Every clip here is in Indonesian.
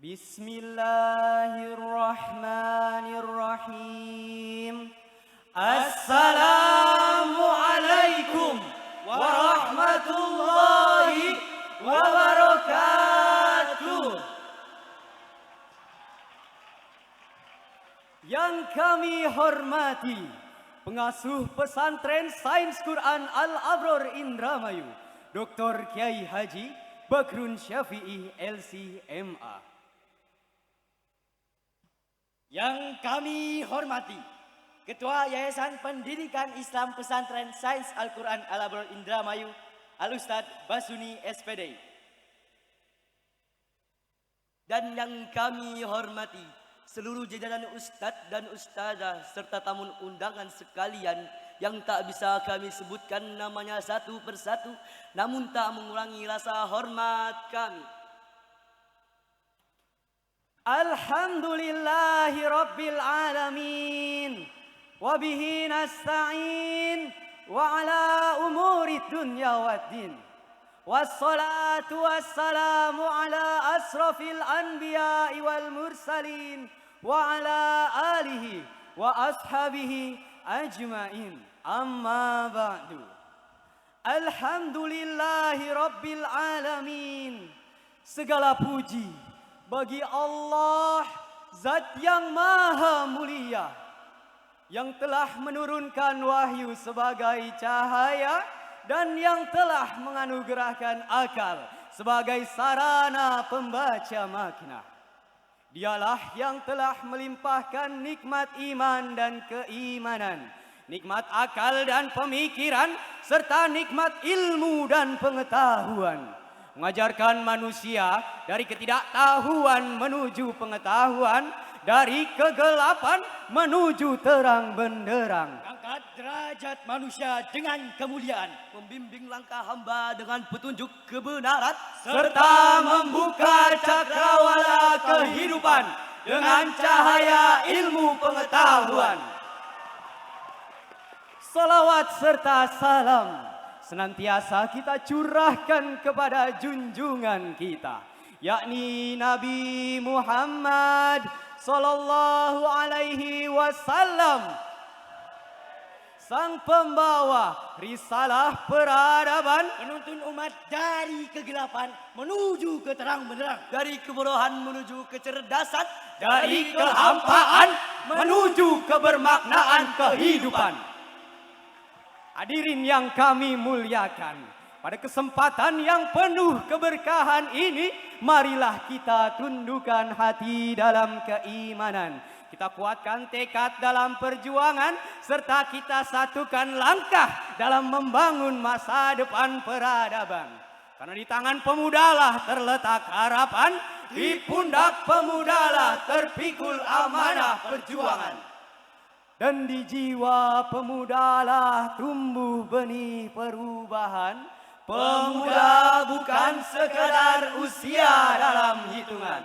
Bismillahirrahmanirrahim. Assalamualaikum warahmatullahi wabarakatuh. Yang kami hormati pengasuh pesantren Sains Quran Al-Abror Indramayu, Dr. Kiai Haji Bakrun Syafi'i LC.MA. Yang kami hormati Ketua Yayasan Pendidikan Islam Pesantren Sains Al-Quran Al-Abror Indramayu, Al-Ustadz Basuni SPD. Dan yang kami hormati seluruh jajaran ustadz dan ustazah serta tamu undangan sekalian yang tak bisa kami sebutkan namanya satu persatu, namun tak mengurangi rasa hormat kami. Alhamdulillahi Rabbil Alamin, wabihi nasta'in wa ala umuri dunya waddin. Wassalatu wassalamu ala asrafil anbiya'i wal mursalin wa ala alihi wa ashabihi ajma'in. Amma ba'du. Alhamdulillahi Rabbil Alamin. Segala puji bagi Allah, Zat yang Maha Mulia, yang telah menurunkan wahyu sebagai cahaya dan yang telah menganugerahkan akal sebagai sarana pembaca makna. Dialah yang telah melimpahkan nikmat iman dan keimanan, nikmat akal dan pemikiran, serta nikmat ilmu dan pengetahuan. Mengajarkan manusia dari ketidaktahuan menuju pengetahuan, dari kegelapan menuju terang benderang. Angkat derajat manusia dengan kemuliaan, Membimbing langkah hamba dengan petunjuk kebenaran, serta membuka cakrawala kehidupan dengan cahaya ilmu pengetahuan. Salawat serta salam senantiasa kita curahkan kepada junjungan kita, yakni Nabi Muhammad sallallahu alaihi wasallam, sang pembawa risalah peradaban, menuntun umat dari kegelapan menuju ke terang benderang, dari kebodohan menuju kecerdasan, dari kehampaan menuju kebermaknaan kehidupan. Hadirin yang kami muliakan, pada kesempatan yang penuh keberkahan ini, marilah kita tundukkan hati dalam keimanan. Kita kuatkan tekad dalam perjuangan, serta kita satukan langkah dalam membangun masa depan peradaban. Karena di tangan pemudalah terletak harapan, di pundak pemudalah terpikul amanah perjuangan. Dan di jiwa pemudalah tumbuh benih perubahan. Pemuda bukan sekedar usia dalam hitungan,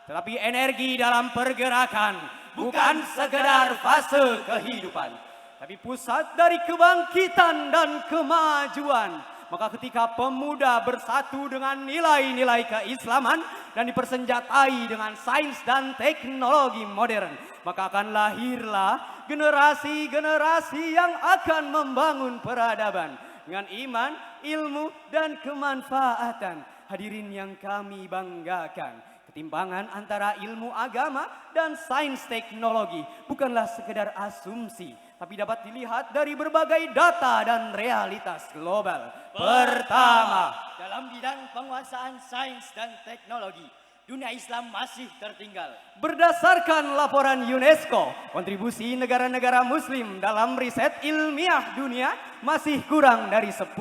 tetapi energi dalam pergerakan, bukan sekedar fase kehidupan, tapi pusat dari kebangkitan dan kemajuan. Maka ketika pemuda bersatu dengan nilai-nilai keislaman dan dipersenjatai dengan sains dan teknologi modern, maka akan lahirlah generasi-generasi yang akan membangun peradaban dengan iman, ilmu, dan kemanfaatan. Hadirin yang kami banggakan, ketimpangan antara ilmu agama dan sains teknologi bukanlah sekedar asumsi, tapi dapat dilihat dari berbagai data dan realitas global. Pertama, dalam bidang penguasaan sains dan teknologi, dunia Islam masih tertinggal. Berdasarkan laporan UNESCO, kontribusi negara-negara Muslim dalam riset ilmiah dunia masih kurang dari 10%.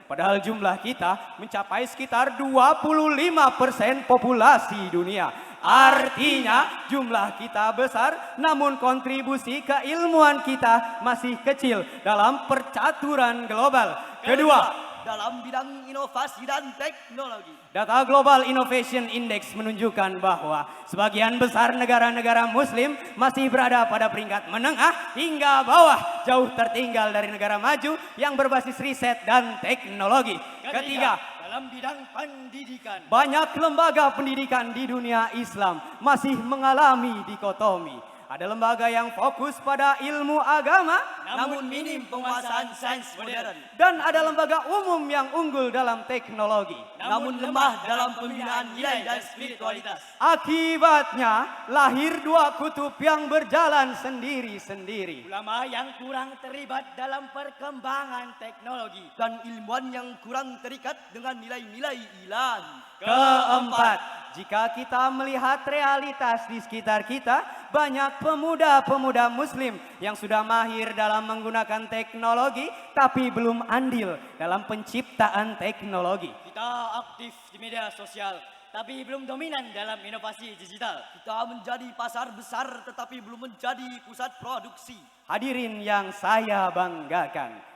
Padahal jumlah kita mencapai sekitar 25% populasi dunia. Artinya jumlah kita besar, namun kontribusi keilmuan kita masih kecil dalam percaturan global. Kedua, dalam bidang inovasi dan teknologi, data Global Innovation Index menunjukkan bahwa sebagian besar negara-negara Muslim masih berada pada peringkat menengah hingga bawah, jauh tertinggal dari negara maju yang berbasis riset dan teknologi. Ketiga, dalam bidang pendidikan. Banyak lembaga pendidikan di dunia Islam masih mengalami dikotomi. Ada lembaga yang fokus pada ilmu agama, Namun minim penguasaan sains modern. dan ada lembaga umum yang unggul dalam teknologi. Namun lemah dalam pembinaan nilai dan spiritualitas. Akibatnya lahir dua kutub yang berjalan sendiri-sendiri. Ulama yang kurang terlibat dalam perkembangan teknologi. Dan ilmuwan yang kurang terikat dengan nilai-nilai ilahi. Keempat, jika kita melihat realitas di sekitar kita, banyak pemuda-pemuda muslim yang sudah mahir dalam menggunakan teknologi tapi belum andil dalam penciptaan teknologi. Kita aktif di media sosial, tapi belum dominan dalam inovasi digital. Kita menjadi pasar besar tetapi belum menjadi pusat produksi. Hadirin yang saya banggakan,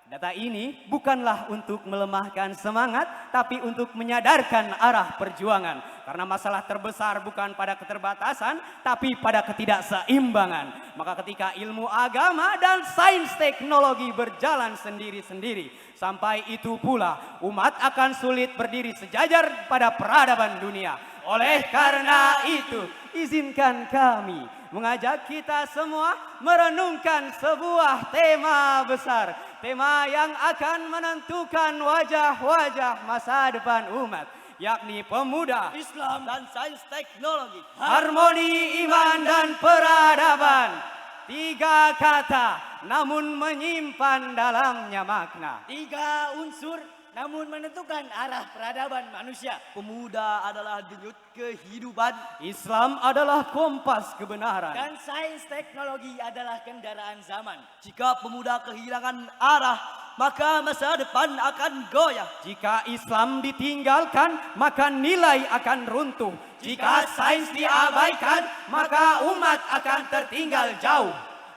data ini bukanlah untuk melemahkan semangat, tapi untuk menyadarkan arah perjuangan. Karena masalah terbesar bukan pada keterbatasan, tapi pada ketidakseimbangan. Maka ketika ilmu agama dan sains teknologi berjalan sendiri-sendiri, sampai itu pula umat akan sulit berdiri sejajar pada peradaban dunia. Oleh karena itu, izinkan kami mengajak kita semua merenungkan sebuah tema besar. Tema yang akan menentukan wajah-wajah masa depan umat, yakni pemuda, Islam dan sains teknologi. harmoni iman dan peradaban. Tiga kata namun menyimpan dalamnya makna. 3 unsur namun menentukan arah peradaban manusia. Pemuda adalah denyut kehidupan. Islam adalah kompas kebenaran. Dan sains teknologi adalah kendaraan zaman. Jika pemuda kehilangan arah, maka masa depan akan goyah. Jika Islam ditinggalkan, maka nilai akan runtuh. Jika sains diabaikan, maka umat akan tertinggal jauh.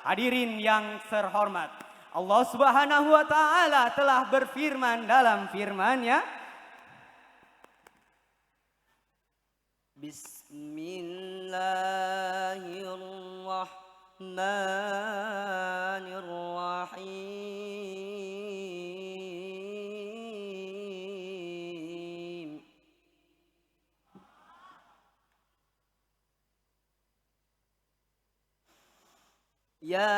Hadirin yang terhormat, Allah Subhanahu wa taala telah berfirman dalam firman-Nya, Bismillahirrahmanirrahim. Ya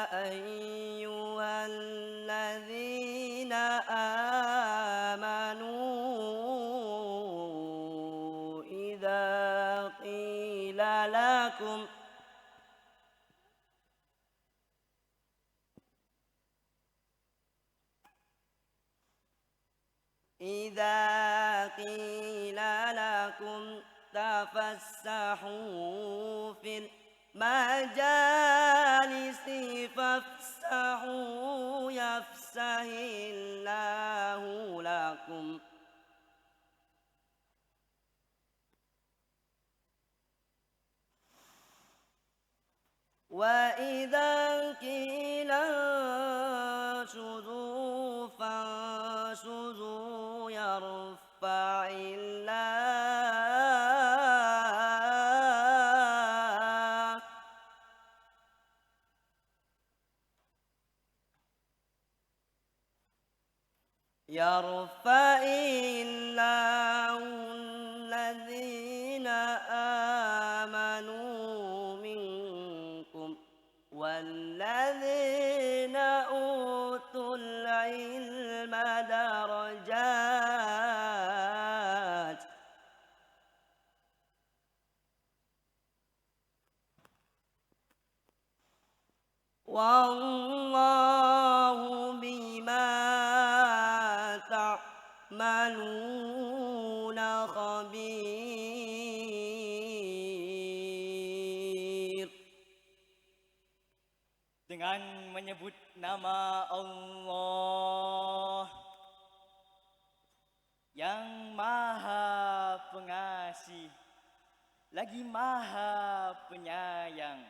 ayyuhalladzina amanu idza qila lakum tafassahu fil majalisi fafsahu yafsahillahu lakum. Wa idza qila shuzu fanshuzu yarfa'illahu alladhina amanu minkum walladhina utul ilma darajat. Wallahu bima ta'maluna khabir. Dengan menyebut nama Allah yang Maha Pengasih lagi Maha Penyayang.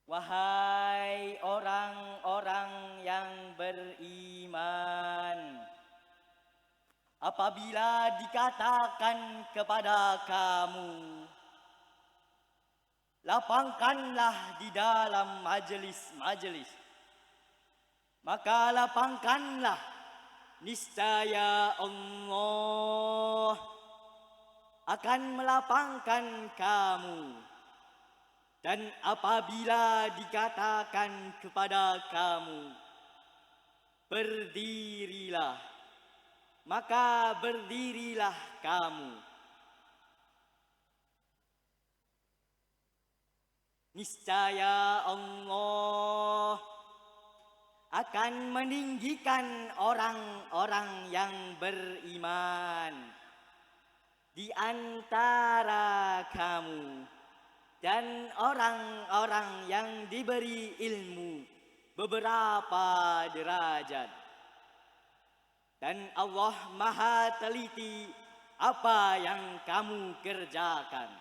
Wahai orang-orang yang beriman, apabila dikatakan kepada kamu, lapangkanlah di dalam majelis-majelis, maka lapangkanlah, niscaya Allah akan melapangkan kamu. Dan apabila dikatakan kepada kamu, berdirilah, maka berdirilah kamu. Niscaya Allah akan meninggikan orang-orang yang beriman di antara kamu dan orang-orang yang diberi ilmu beberapa derajat. Dan Allah Maha teliti apa yang kamu kerjakan.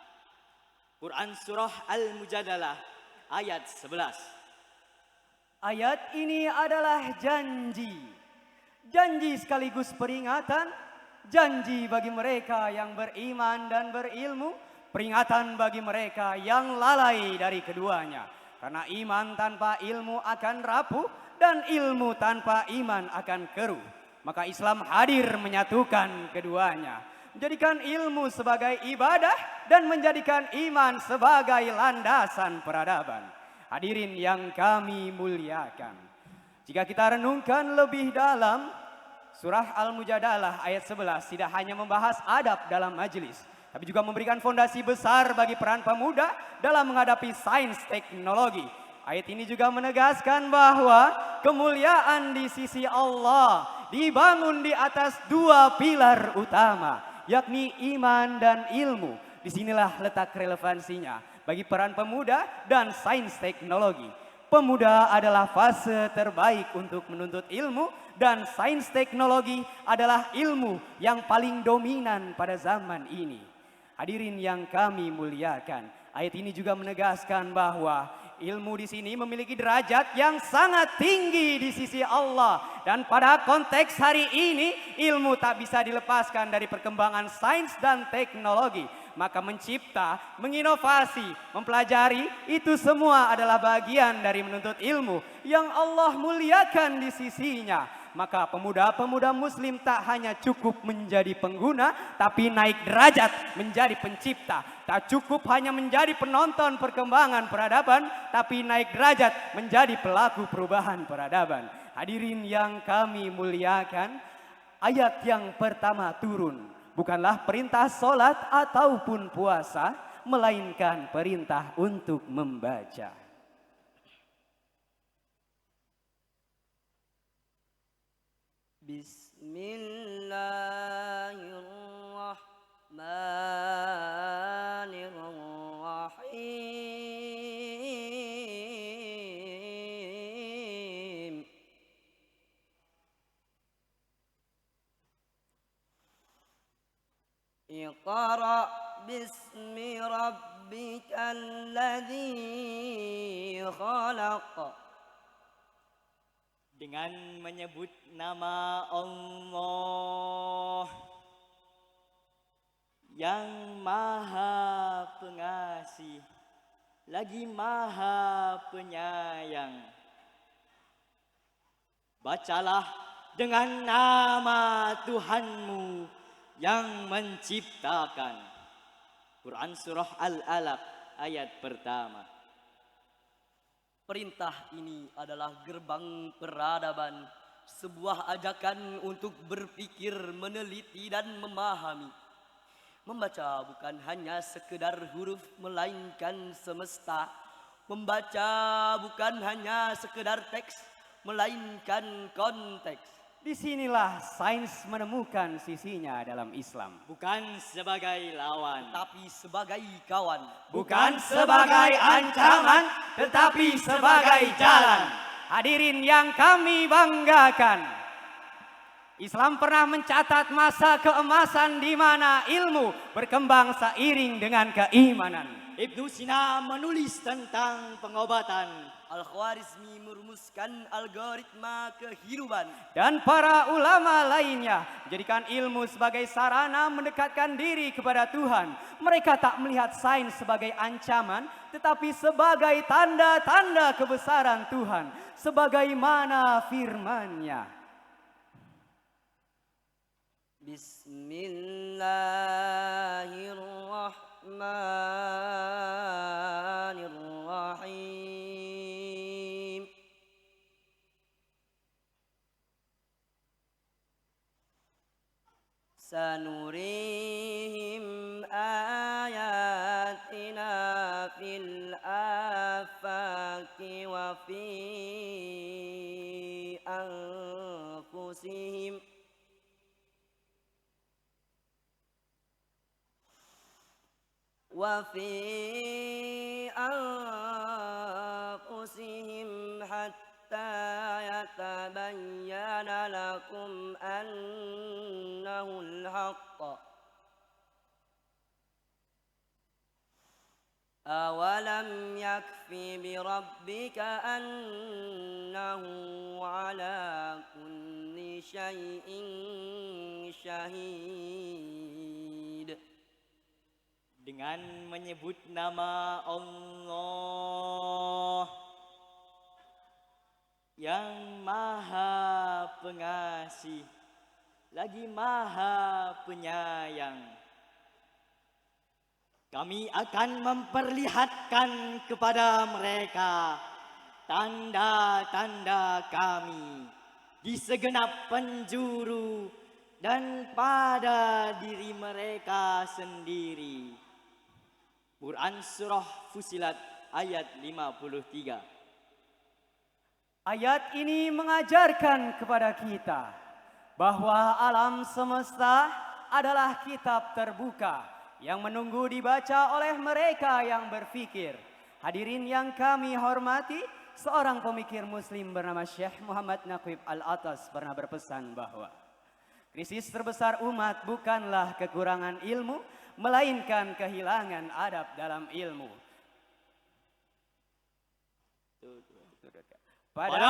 Quran Surah Al-Mujadalah ayat 11. Ayat ini adalah janji. Janji sekaligus peringatan. Janji bagi mereka yang beriman dan berilmu. Peringatan bagi mereka yang lalai dari keduanya. Karena iman tanpa ilmu akan rapuh dan ilmu tanpa iman akan keruh. Maka Islam hadir menyatukan keduanya. Menjadikan ilmu sebagai ibadah dan menjadikan iman sebagai landasan peradaban. Hadirin yang kami muliakan. Jika kita renungkan lebih dalam, surah Al-Mujadalah ayat 11 tidak hanya membahas adab dalam majelis, tapi juga memberikan fondasi besar bagi peran pemuda dalam menghadapi sains teknologi. Ayat ini juga menegaskan bahwa kemuliaan di sisi Allah dibangun di atas dua pilar utama, yakni iman dan ilmu. Disinilah letak relevansinya bagi peran pemuda dan sains teknologi. Pemuda adalah fase terbaik untuk menuntut ilmu dan sains teknologi adalah ilmu yang paling dominan pada zaman ini. Hadirin yang kami muliakan, ayat ini juga menegaskan bahwa ilmu di sini memiliki derajat yang sangat tinggi di sisi Allah. Dan pada konteks hari ini, ilmu tak bisa dilepaskan dari perkembangan sains dan teknologi. Maka mencipta, menginovasi, mempelajari, itu semua adalah bagian dari menuntut ilmu yang Allah muliakan di sisinya. Maka pemuda-pemuda muslim tak hanya cukup menjadi pengguna, tapi naik derajat menjadi pencipta. Tak cukup hanya menjadi penonton perkembangan peradaban, tapi naik derajat menjadi pelaku perubahan peradaban. Hadirin yang kami muliakan, ayat yang pertama turun bukanlah perintah solat ataupun puasa, melainkan perintah untuk membaca. Bismillahirrahmanirrahim. Iqra bismi rabbikal ladzi khalaq. Dengan menyebut nama Allah yang Maha Pengasih lagi Maha Penyayang. Bacalah dengan nama Tuhanmu yang menciptakan. Quran Surah Al-Alaq ayat pertama. Perintah ini adalah gerbang peradaban, sebuah ajakan untuk berpikir, meneliti dan memahami. Membaca bukan hanya sekedar huruf melainkan semesta. Membaca bukan hanya sekedar teks melainkan konteks. Disinilah sains menemukan sisinya dalam Islam. Bukan sebagai lawan, Tapi sebagai kawan. Bukan sebagai ancaman, tetapi sebagai jalan. Hadirin yang kami banggakan, Islam pernah mencatat masa keemasan di mana ilmu berkembang seiring dengan keimanan. Ibnu Sina menulis tentang pengobatan. Al-Khwarizmi merumuskan algoritma kehidupan. Dan para ulama lainnya menjadikan ilmu sebagai sarana mendekatkan diri kepada Tuhan. Mereka tak melihat sains sebagai ancaman, tetapi sebagai tanda-tanda kebesaran Tuhan. Sebagaimana firman-Nya. Bismillahirrahmanirrahim. Sanurihim ayatina fil afaqi wa fi anfusihim hatta yatabayyana lakum annahu al-haqq. Awalam yakfi bi rabbika annahu ala kulli syai'in syahid. Dengan menyebut nama Allah yang Maha Pengasih lagi Maha Penyayang, kami akan memperlihatkan kepada mereka tanda-tanda kami di segenap penjuru dan pada diri mereka sendiri. Quran Surah Fusilat ayat 53. Ayat ini mengajarkan kepada kita bahwa alam semesta adalah kitab terbuka yang menunggu dibaca oleh mereka yang berfikir. Hadirin yang kami hormati, seorang pemikir muslim bernama Syekh Muhammad Naqib Al-Atas pernah berpesan bahwa krisis terbesar umat bukanlah kekurangan ilmu, melainkan kehilangan adab dalam ilmu. Pada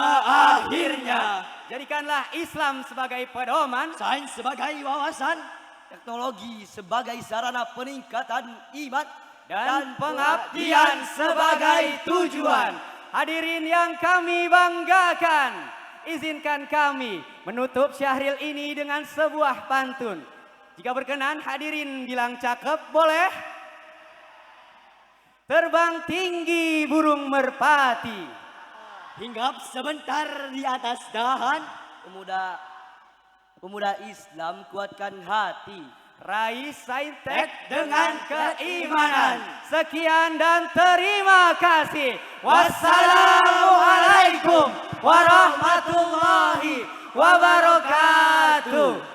akhirnya, jadikanlah Islam sebagai pedoman, sains sebagai wawasan, teknologi sebagai sarana peningkatan iman, dan pengabdian sebagai tujuan. Hadirin yang kami banggakan, izinkan kami menutup syahril ini dengan sebuah pantun. Jika berkenan hadirin bilang cakep, boleh? Terbang tinggi burung merpati, hinggap sebentar di atas dahan. Pemuda Islam kuatkan hati, raih saintek dengan keimanan. Sekian dan terima kasih. Wassalamualaikum warahmatullahi wabarakatuh.